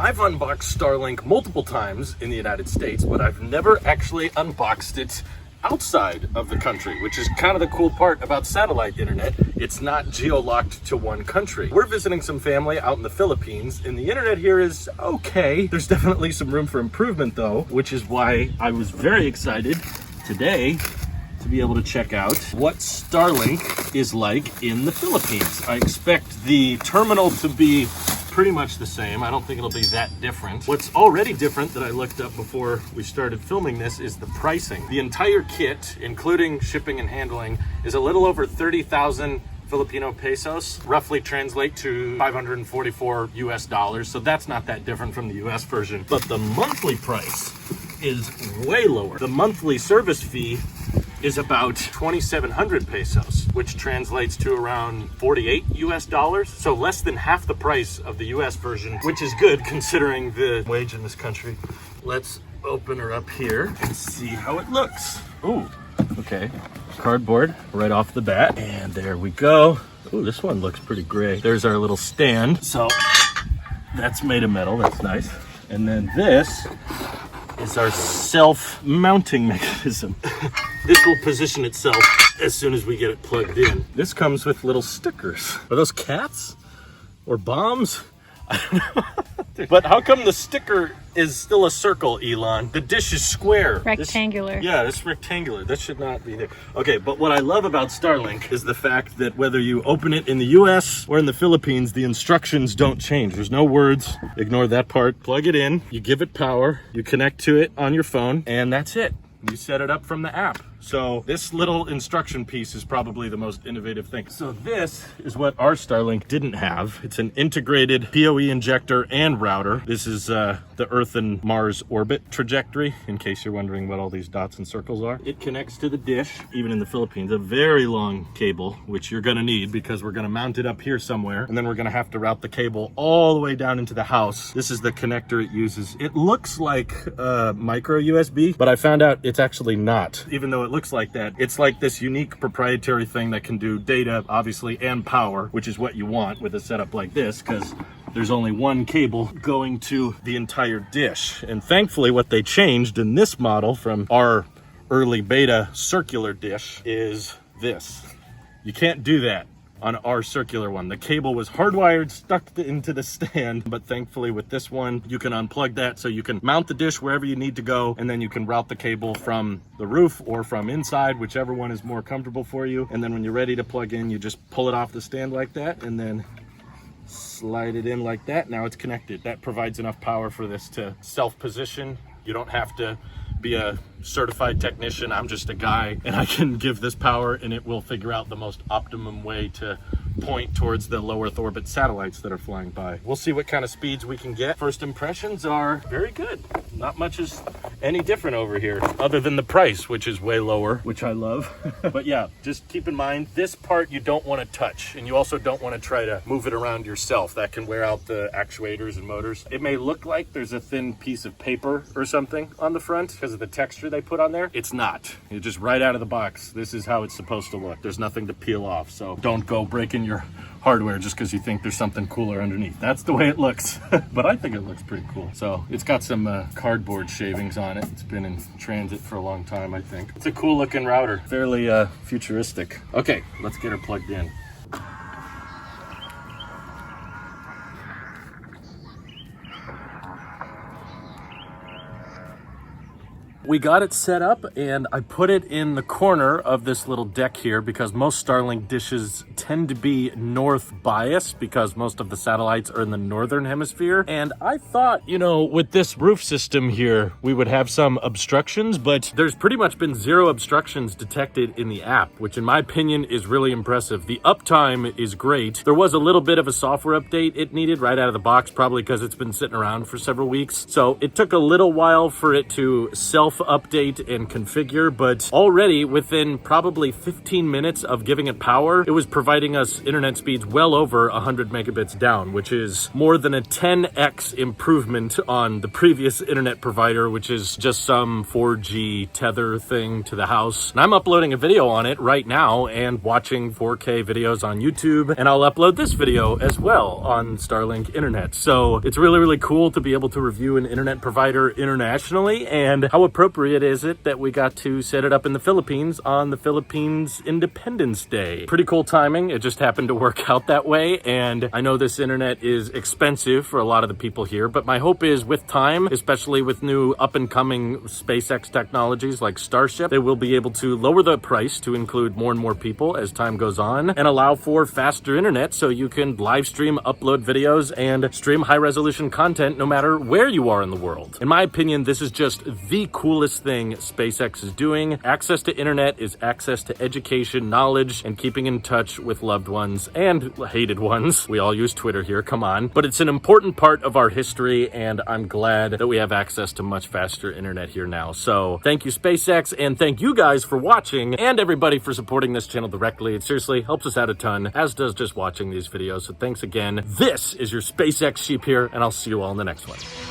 I've unboxed StarLink multiple times in the United States, but I've never actually unboxed it outside of the country, which is kind of the cool part about satellite internet. It's not geo-locked to one country. We're visiting some family out in the Philippines, and the internet here is okay. There's definitely some room for improvement though, which is why I was very excited today to be able to check out what StarLink is like in the Philippines. I expect the terminal to be pretty much the same. I don't think it'll be that different. What's already different that I looked up before we started filming this is the pricing. The entire kit, including shipping and handling, is a little over 30,000 Filipino pesos, roughly translate to 544 US dollars. So that's not that different from the US version. But the monthly price is way lower. The monthly service fee is about 2,700 pesos, which translates to around 48 US dollars. So less than half the price of the US version, which is good considering the wage in this country. Let's open her up here and see how it looks. Ooh, okay. Cardboard right off the bat. And there we go. Ooh, this one looks pretty gray. There's our little stand. So that's made of metal, that's nice. And then this is our self-mounting mechanism. This will position itself as soon as we get it plugged in. This comes with little stickers. Are those cats or bombs? I don't know. But how come the sticker is still a circle, Elon? The dish is square. Rectangular. It's rectangular. That should not be there. Okay, but what I love about StarLink is the fact that whether you open it in the US or in the Philippines, the instructions don't change. There's no words. Ignore that part. Plug it in, you give it power, you connect to it on your phone, and that's it. You set it up from the app. So this little instruction piece is probably the most innovative thing. So this is what our StarLink didn't have. It's an integrated PoE injector and router. This is the Earth and Mars orbit trajectory, in case you're wondering what all these dots and circles are. It connects to the dish, even in the Philippines, a very long cable, which you're gonna need because we're gonna mount it up here somewhere, and then we're gonna have to route the cable all the way down into the house. This is the connector it uses. It looks like micro USB, but I found out it's actually not. Even though it looks like that, it's like this unique proprietary thing that can do data, obviously, and power, which is what you want with a setup like this, because there's only one cable going to the entire dish. And thankfully, what they changed in this model from our early beta circular dish is this. You can't do that on our circular one. The cable was hardwired, stuck into the stand, but thankfully with this one, you can unplug that so you can mount the dish wherever you need to go, and then you can route the cable from the roof or from inside, whichever one is more comfortable for you. And then when you're ready to plug in, you just pull it off the stand like that, and then slide it in like that. Now it's connected. That provides enough power for this to self-position. You don't have to be a certified technician. I'm just a guy, and I can give this power and it will figure out the most optimum way to point towards the low Earth orbit satellites that are flying by. We'll see what kind of speeds we can get. First impressions are very good. Not much is any different over here other than the price, which is way lower, which I love. But yeah, just keep in mind, this part you don't want to touch, and you also don't want to try to move it around yourself. That can wear out the actuators and motors. It may look like there's a thin piece of paper or something on the front because of the texture they put on there. It's not. It's just right out of the box. This is how it's supposed to look. There's nothing to peel off, so don't go breaking your hardware just because you think there's something cooler underneath. That's the way it looks. But I think it looks pretty cool. So it's got some cardboard shavings on it. It's been in transit for a long time, I think. It's a cool looking router, fairly futuristic. Okay, let's get her plugged in. We got it set up and I put it in the corner of this little deck here because most StarLink dishes tend to be north biased because most of the satellites are in the northern hemisphere. And I thought, you know, with this roof system here, we would have some obstructions, but there's pretty much been zero obstructions detected in the app, which in my opinion is really impressive. The uptime is great. There was a little bit of a software update it needed right out of the box, probably because it's been sitting around for several weeks. So it took a little while for it to self self-update and configure, but already within probably 15 minutes of giving it power, it was providing us internet speeds well over 100 megabits down, which is more than a 10x improvement on the previous internet provider, which is just some 4G tether thing to the house. And I'm uploading a video on it right now and watching 4K videos on YouTube, and I'll upload this video as well on StarLink internet. So it's really, really cool to be able to review an internet provider internationally, and how appropriate is it that we got to set it up in the Philippines on the Philippines Independence Day. Pretty cool timing. It just happened to work out that way, and I know this internet is expensive for a lot of the people here, but my hope is with time, especially with new up-and-coming SpaceX technologies like Starship, they will be able to lower the price to include more and more people as time goes on, and allow for faster internet so you can live stream, upload videos, and stream high-resolution content no matter where you are in the world. In my opinion, this is just the coolest thing SpaceX is doing. Access to internet is access to education, knowledge, and keeping in touch with loved ones and hated ones. We all use Twitter here, come on. But it's an important part of our history, and I'm glad that we have access to much faster internet here now. So thank you, SpaceX, and thank you guys for watching, and everybody for supporting this channel directly. It seriously helps us out a ton, as does just watching these videos. So thanks again. This is your SpaceX sheep here, and I'll see you all in the next one.